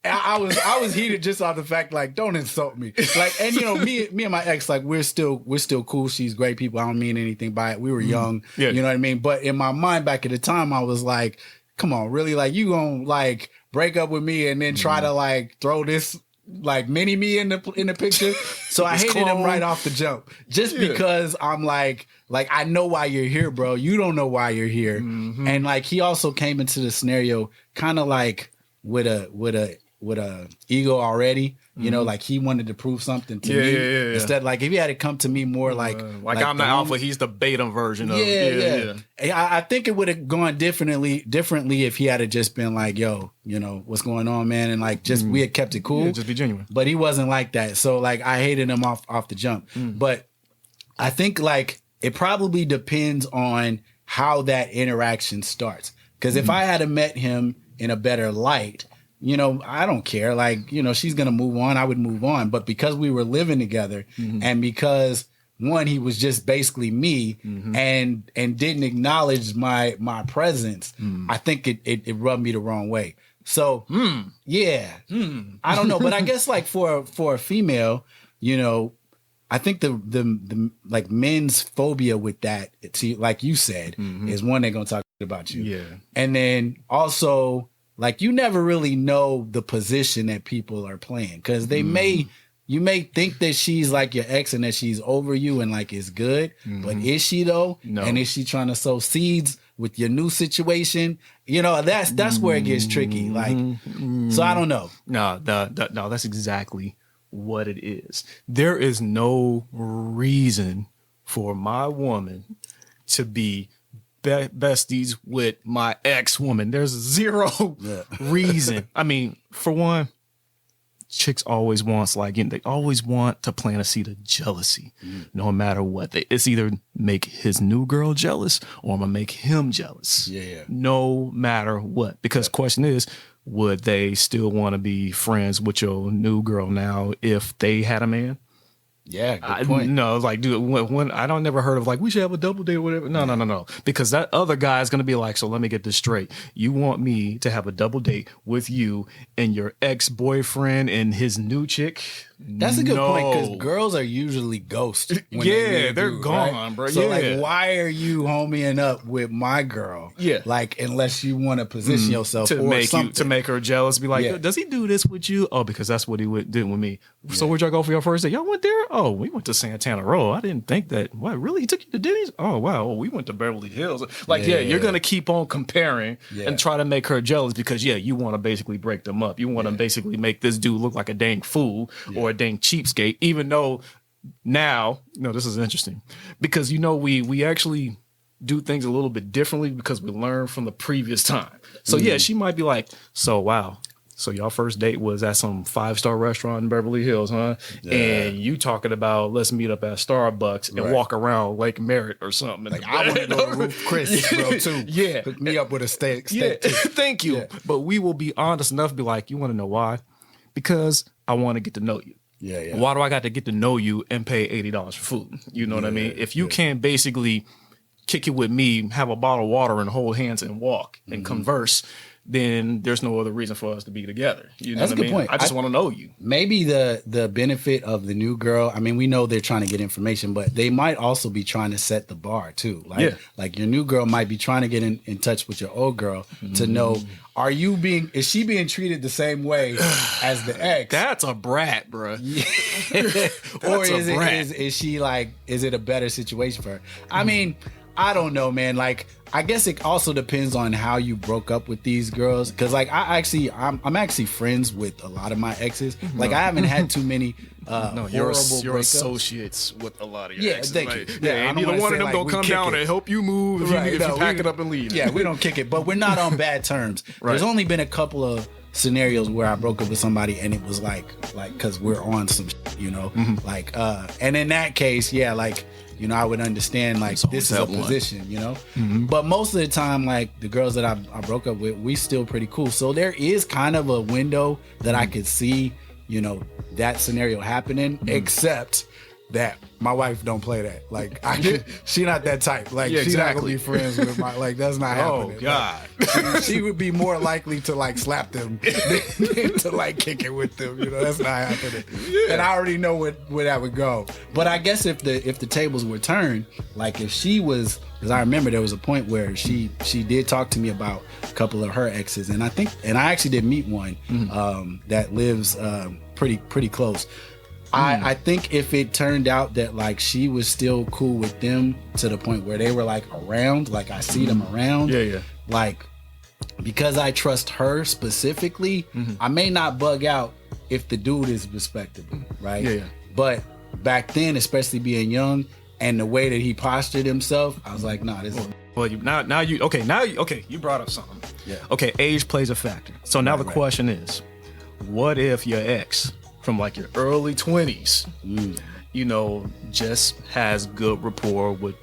I was heated just off the fact, don't insult me. Me and my ex, we're still cool. She's great people. I don't mean anything by it. We were young, you know what I mean. But in my mind, back at the time, I was like, "Come on, really? You gonna break up with me and then try to throw this?" mini me in the picture. So I hated him right off the jump, just because I'm I know why you're here, bro. You don't know why you're here. And he also came into the scenario kind of with a ego already. He wanted to prove something to me. Yeah. Instead, if he had to come to me more I'm the alpha, he's the beta version of I think it would have gone differently if he had just been yo, what's going on, man, and we had kept it cool. Just be genuine. But he wasn't like that. So I hated him off the jump. But I think it probably depends on how that interaction starts. Because if I had met him in a better light, I don't care. She's going to move on. I would move on. But because we were living together and because, one, he was just basically me and didn't acknowledge my presence, I think it rubbed me the wrong way. So, I don't know. But I guess for a female, I think the men's phobia with that, like you said, is one, they're going to talk about you. Yeah. And then also, you never really know the position that people are playing, because you may think that she's your ex and that she's over you and is good, but is she though? No. And is she trying to sow seeds with your new situation? That's where it gets tricky. So I don't know. No, that's exactly what it is. There is no reason for my woman to be besties with my ex-woman. There's zero reason. I mean, for one, chicks always wants they always want to plant a seed of jealousy, no matter what. It's either make his new girl jealous or I'm gonna make him jealous. No matter what. Because question is, would they still want to be friends with your new girl now if they had a man? Yeah, good point. No, dude, when I don't never heard of we should have a double date or whatever. No. Because that other guy is going to be so let me get this straight. You want me to have a double date with you and your ex-boyfriend and his new chick? That's a good point, because girls are usually ghosts. They're gone, right? Bro. So why are you homieing up with my girl? Yeah. Unless you want to position yourself to make her jealous, be Yeah. does he do this with you? Oh, because that's what he did with me. So where'd y'all go for your first date? Y'all went there? Oh, we went to Santana Row. I didn't think that. What, really? He took you to Denny's? Oh, wow. Oh, we went to Beverly Hills. Like, you're going to keep on comparing and try to make her jealous because, you want to basically break them up. You want to basically make this dude look like a dang fool or a dang cheapskate, even though now, this is interesting because, we actually do things a little bit differently because we learned from the previous time. So, she might be like, so, wow. So y'all first date was at some 5-star restaurant in Beverly Hills, huh? Yeah. And you talking about let's meet up at Starbucks and walk around Lake Merritt or something. Like I want to go to Ruth Chris, bro, too. Yeah. Hook me up with a steak too. Thank you. Yeah. But we will be honest enough to be like, you want to know why? Because I want to get to know you. Yeah. Why do I got to get to know you and pay $80 for food? You know what I mean? If you can't basically kick it with me, have a bottle of water and hold hands and walk and converse, then there's no other reason for us to be together. You know That's what a good point. I just want to know you. Maybe the benefit of the new girl, I mean, we know they're trying to get information, but they might also be trying to set the bar too. Like your new girl might be trying to get in touch with your old girl to know, is she being treated the same way as the ex? That's a brat, bro. Or is she like, is it a better situation for her? I mean, I don't know, man. Like, I guess it also depends on how you broke up with these girls. Cause like I'm actually friends with a lot of my exes. Like I haven't had too many you're breakups. associates with a lot of your exes. Thank you. Yeah, and either one of them don't come down and help you move if you pack it up and leave. Yeah, we don't kick it, but we're not on bad terms. There's only been a couple of scenarios where I broke up with somebody and it was like cause we're on some and in that case, I would understand this is a position, But most of the time, like the girls that I broke up with, we still pretty cool. So there is kind of a window that I could see, that scenario happening, except that my wife don't play that. Like she not that type. Like she's not gonna be friends with that's not happening. Oh God. She would be more likely to slap them than to kick it with them. That's not happening. Yeah. And I already know where that would go. But I guess if the tables were turned, like if she was, because I remember there was a point where she did talk to me about a couple of her exes, and I actually did meet one that lives pretty close. I think if it turned out that she was still cool with them to the point where they were around, I see them around. Yeah. Because I trust her specifically, I may not bug out if the dude is respectable, right? Yeah. But back then, especially being young and the way that he postured himself, I was like, nah, this is... Well, you brought up something. Yeah. Okay, age plays a factor. So now the question is, what if your ex from your early 20s, just has good rapport with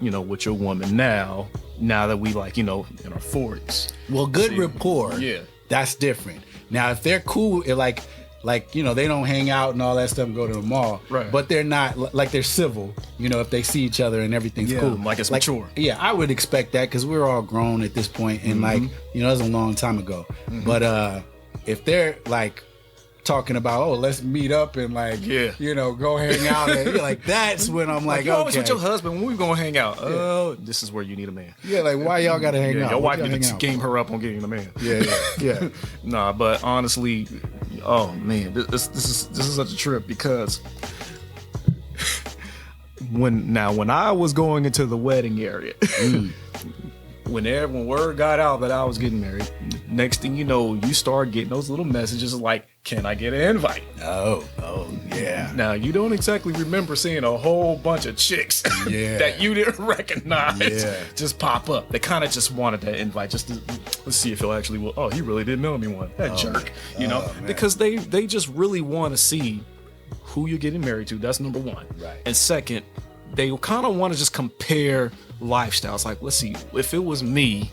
your woman now that we in our 40s. Well, good rapport. Yeah. That's different. Now, if they're cool, they don't hang out and all that stuff and go to the mall. Right. But they're not, they're civil, if they see each other and everything's cool. It's mature. Yeah, I would expect that because we're all grown at this point and that was a long time ago. But if they're talking about, let's meet up and go hang out and that's when I'm you always with your husband, when we gonna hang out? Oh, this is where you need a man. Yeah, why y'all gotta hang out? Your wife need to game her up on getting a man. Yeah. Nah, but honestly, oh man, this is such a trip because when I was going into the wedding area, when word got out that I was getting married, next thing you know, you start getting those little messages like, can I get an invite? Oh, yeah. Now, you don't exactly remember seeing a whole bunch of chicks that you didn't recognize just pop up. They kind of just wanted that invite just to let's see if he'll actually will. Oh, he really did mail me one. That jerk. Because they just really want to see who you're getting married to. That's number one. Right. And second, they kind of want to just compare lifestyles. Like, let's see, if it was me,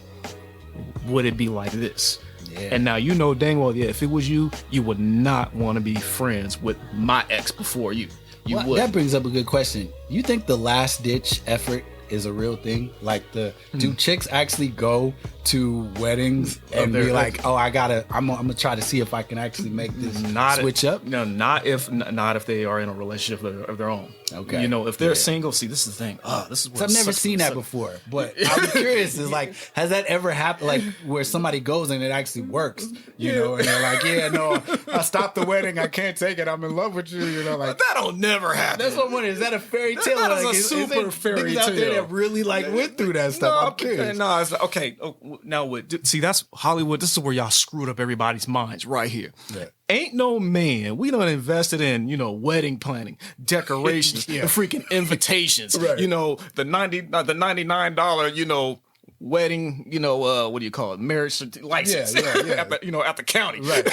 would it be like this? Yeah. And now dang well, if it was you, you would not want to be friends with my ex before you. You would. That brings up a good question. You think the last ditch effort is a real thing? Do chicks actually go to weddings and be like, oh, I'm gonna try to see if I can actually make this switch up? No, not if they are in a relationship of their own. Okay. You know, if they're single, see, this is the thing. This is where I've never seen that before, but I'm curious. Is like, has that ever happened? Like where somebody goes and it actually works, you know, and they're like, yeah, no, I stopped the wedding. I can't take it. I'm in love with you. You know, like that'll never happen. That's what I'm wondering. Is that a fairy tale? That is a super fairy tale. Out there that really like went through that stuff. I'm curious. No, it's okay. Now, see, that's Hollywood. This is where y'all screwed up everybody's minds right here. Yeah. Ain't no man. We done invested in, you know, wedding planning, decorations, the freaking invitations. Right. You know, the $99, you know, wedding, you know, what do you call it? Marriage license. Yeah. at the county. Right.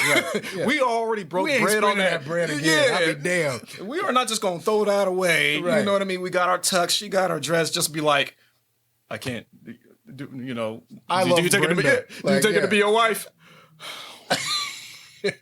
Yeah. We already broke bread on that bread again. I'll be damned. We are not just gonna throw that away. Right. You know what I mean? We got our tux. She got her dress. Just be like, I can't. Do you know? Do you take it to be your wife?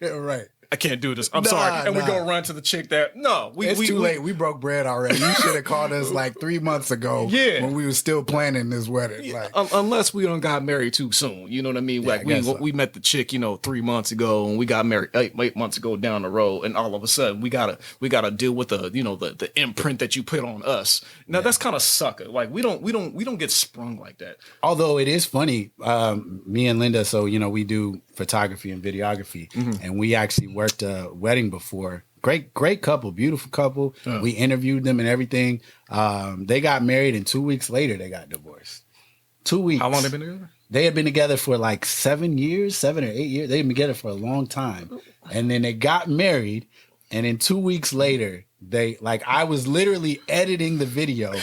Right. I can't do this. I'm sorry. And we go run to the chick that, it's too late. We broke bread already. You should have called us like 3 months ago when we were still planning this wedding. Yeah. Like, unless we done got married too soon. You know what I mean? Like we met the chick, you know, 3 months ago and we got married 8 months ago down the road. And all of a sudden we gotta deal with the imprint that you put on us. Now that's kind of sucker. Like we don't get sprung like that. Although it is funny, me and Linda, so, you know, we do photography and videography, and we actually worked a wedding before. Great couple, beautiful couple. We interviewed them and everything. They got married, and 2 weeks later they got divorced. 2 weeks. How long they been together? They had been together for like 7 or 8 years. They'd been together for a long time, and then they got married. And then 2 weeks later, I was literally editing the video,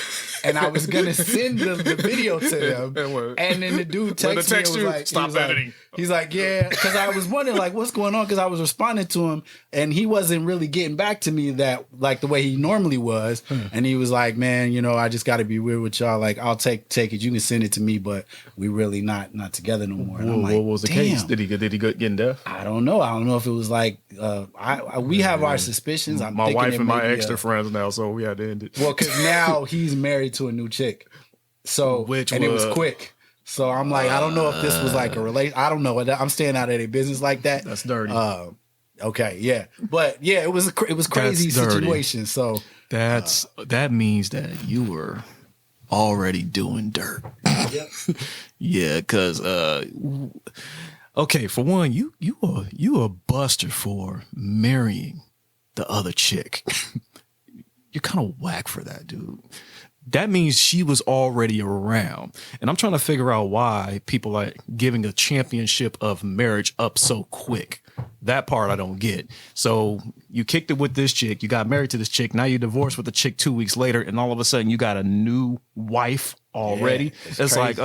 and I was gonna send the video to them. And then the dude texted me, like, "Stop editing." He's like, "Yeah," because I was wondering like what's going on, because I was responding to him, and he wasn't really getting back to me that like the way he normally was. And he was like, "Man, you know, I just got to be weird with y'all. Like, I'll take it. You can send it to me, but we really not together no more." And I'm like, what was the case? Did he get in death? I don't know. I don't know if it was like we have our suspicions. My wife and my ex are friends now, so we had to end it. Well, because now he's married to a new chick, so it was quick. So I'm like, I don't know if this was like a relation. I don't know. I'm staying out of their business like that. That's dirty. Okay, yeah, but yeah, it was crazy situation. So that means that you were already doing dirt. Yep. Yeah, because okay, for one, you a buster for marrying the other chick. You're kind of whack for that, dude. That means she was already around. And I'm trying to figure out why people are giving a championship of marriage up so quick. That part I don't get. So you kicked it with this chick. You got married to this chick. Now you're divorced with the chick 2 weeks later. And all of a sudden you got a new wife already. Yeah, it's like,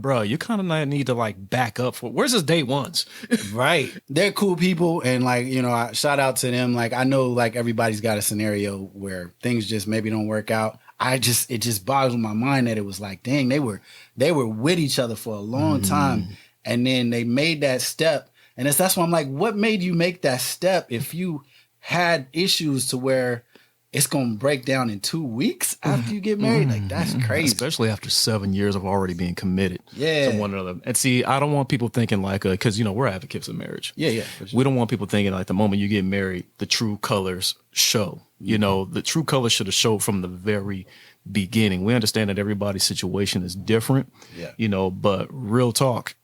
bro, you kind of need to like back up for, where's his day ones? Right. They're cool people. And like, you know, I shout out to them. Like, I know like everybody's got a scenario where things just maybe don't work out. It just boggles my mind that it was like, dang, they were with each other for a long time. And then they made that step. And that's why I'm like, what made you make that step if you had issues to where it's going to break down in 2 weeks after you get married? Like, that's crazy. Especially after 7 years of already being committed to one another. And see, I don't want people thinking like, because, you know, we're advocates of marriage. Yeah. For sure. We don't want people thinking like the moment you get married, the true colors show. You know, the true colors should have showed from the very beginning. We understand that everybody's situation is different, you know, but real talk.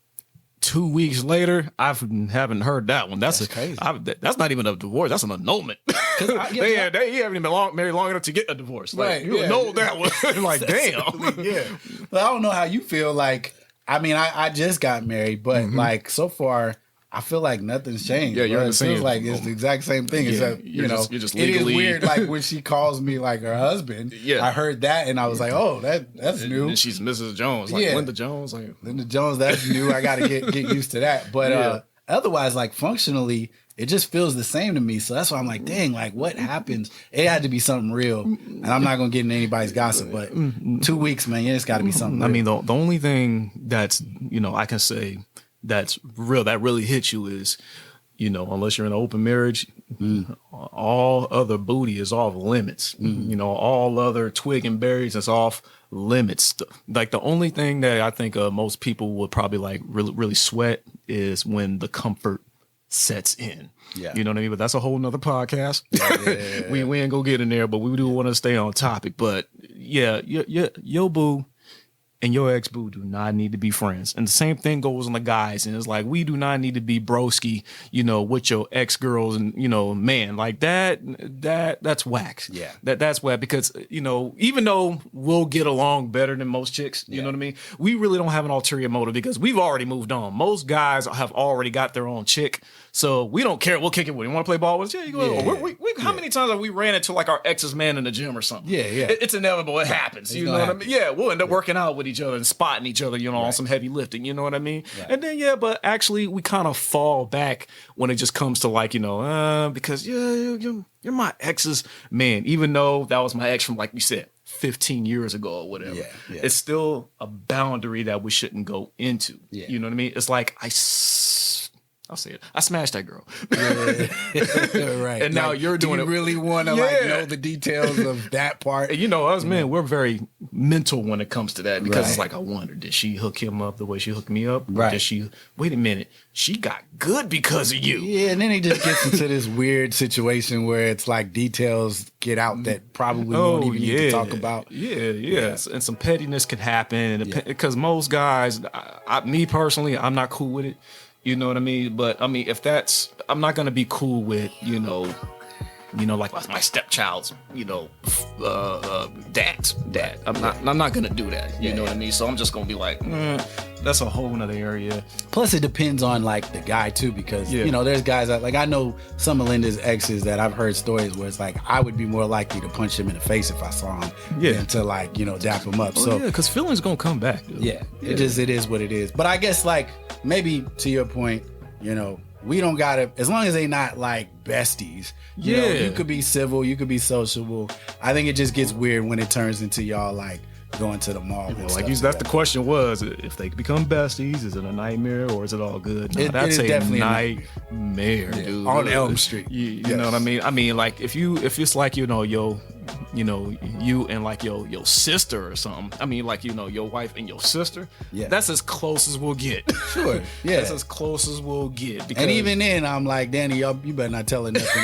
2 weeks later, I haven't heard that one. That's crazy. That's not even a divorce. That's an annulment. They haven't even been married long annugh to get a divorce. Like, right? You know that one. Like, damn. Yeah. Well, I don't know how you feel. Like, I mean, I just got married, but like so far, I feel like nothing's changed. Yeah, you're in the same. It feels like it's the exact same thing. Except you're just legally. It is weird. Like when she calls me like her husband. Yeah, I heard that and I was like, oh, that's new. And she's Mrs. Jones. Like Linda Jones. Like Linda Jones. That's new. I got to get used to that. But otherwise, like functionally, it just feels the same to me. So that's why I'm like, dang, like what happens? It had to be something real. And I'm not gonna get into anybody's gossip, but 2 weeks, man, it's got to be something real. I mean, the only thing that's I can say that's real, that really hits you is, unless you're in an open marriage, all other booty is off limits. All other twig and berries is off limits. Like the only thing that I think most people would probably like really, really sweat is when the comfort sets in. Yeah. You know what I mean? But that's a whole nother podcast. Yeah. we ain't gonna get in there, but we do want to stay on topic. But yeah, your boo and your ex-boo do not need to be friends. And the same thing goes on the guys. And it's like, we do not need to be broski, with your ex-girls and, man, like that's whack. Yeah. That's whack because, even though we'll get along better than most chicks, you know what I mean? We really don't have an ulterior motive because we've already moved on. Most guys have already got their own chick. So we don't care. We'll kick it with you. Want to play ball with us? Yeah, you go. Yeah. How many times have we ran into like our ex's man in the gym or something? Yeah, yeah. It's inevitable. It happens. You know what I mean? Yeah, we'll end up working out with each other and spotting each other, on some heavy lifting. You know what I mean? Right. And then, but actually we kind of fall back when it just comes to like, because you're my ex's man, even though that was my ex from, like you said, 15 years ago or whatever. Yeah. It's still a boundary that we shouldn't go into. Yeah. You know what I mean? It's like I'll say it. I smashed that girl. Yeah. Right. And now you're doing it. Do you really want to know the details of that part? And us men, we're very mental when it comes to that because it's like, I wonder, did she hook him up the way she hooked me up? Right. Or did she, wait a minute, she got good because of you. Yeah, and then he just gets into this weird situation where it's like details get out that probably we won't even need to talk about. Yeah. And some pettiness can happen because most guys, me personally, I'm not cool with it. You know what I mean? But I mean, I'm not gonna be cool with, like my stepchild's, dad. I'm not gonna do that. You know what I mean? So I'm just gonna be like, that's a whole nother area. Plus, it depends on like the guy too, because there's guys that like I know some of Linda's exes that I've heard stories where it's like I would be more likely to punch him in the face if I saw him than to like dap him up. So because feelings gonna come back. Dude. Yeah, it is what it is. But I guess like maybe to your point, we don't gotta, as long as they not like besties. You could be civil, you could be sociable. I think it just gets weird when it turns into y'all like going to the mall. That's the question was, if they become besties, is it a nightmare or is it all good? No, that's a definitely nightmare, dude. On Elm Street. You know what I mean? I mean, like if it's like, you and like your sister or something. I mean, like, your wife and your sister. Yeah. That's as close as we'll get. Sure. Yeah. That's as close as we'll get. And even then, I'm like, Danny, you better not tell her nothing.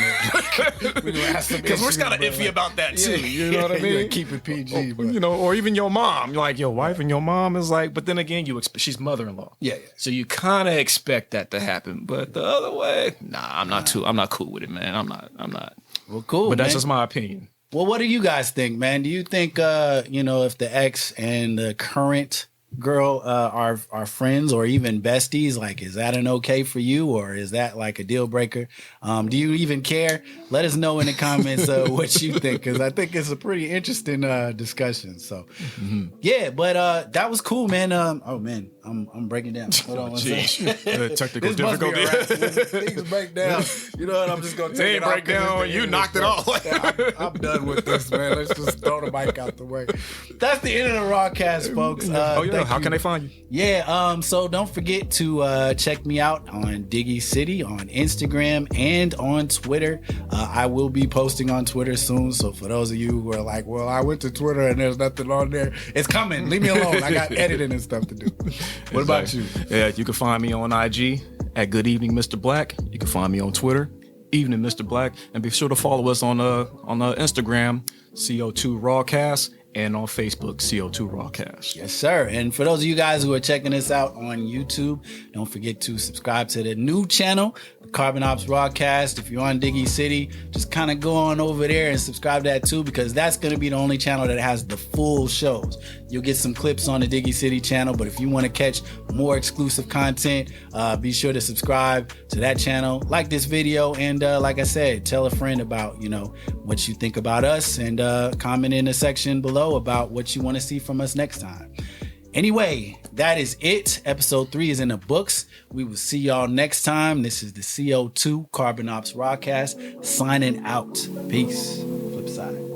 Because we're kind of iffy about that too. You know what I mean? Keep it PG. Or even your mom. Like your wife and your mom is like, but then again, she's mother-in-law. Yeah. So you kind of expect that to happen. But the other way, I'm not cool with it, man. I'm not. Well, cool. But that's just my opinion. Well, what do you guys think, man? Do you think, if the ex and the current girl are friends or even besties, like, is that an okay for you, or is that like a deal breaker? Do you even care? Let us know in the comments what you think, because I think it's a pretty interesting discussion. So, but that was cool, man. I'm breaking down. Hold on one second. Technical difficulty. Things break down. You know what? I'm just gonna take it off. Break down. You knocked it off. I'm done with this, man. Let's just throw the mic out the way. That's the end of the Rawcast, folks. How can they find you? Yeah. So don't forget to check me out on Diggy City on Instagram and on Twitter. I will be posting on Twitter soon. So for those of you who are like, well, I went to Twitter and there's nothing on there, it's coming. Leave me alone. I got editing and stuff to do. What about you? Yeah, you can find me on IG at Good Evening Mr. Black. You can find me on Twitter, Evening Mr. Black, and be sure to follow us on Instagram, CO2 Rawcast, and on Facebook, CO2 Rawcast. Yes, sir. And for those of you guys who are checking us out on YouTube, don't forget to subscribe to the new channel, Carbon Ops Rawcast. If you're on Diggy City, just kind of go on over there and subscribe to that too, because that's going to be the only channel that has the full shows. You'll get some clips on the Diggy City channel, but if you want to catch more exclusive content, be sure to subscribe to that channel, like this video, and like I said, tell a friend about, what you think about us, and comment in the section below about what you want to see from us next time. Anyway, that is it. Episode 3 is in the books. We will see y'all next time. This is the CO2 Carbon Ops Rawcast signing out. Peace. Flip side.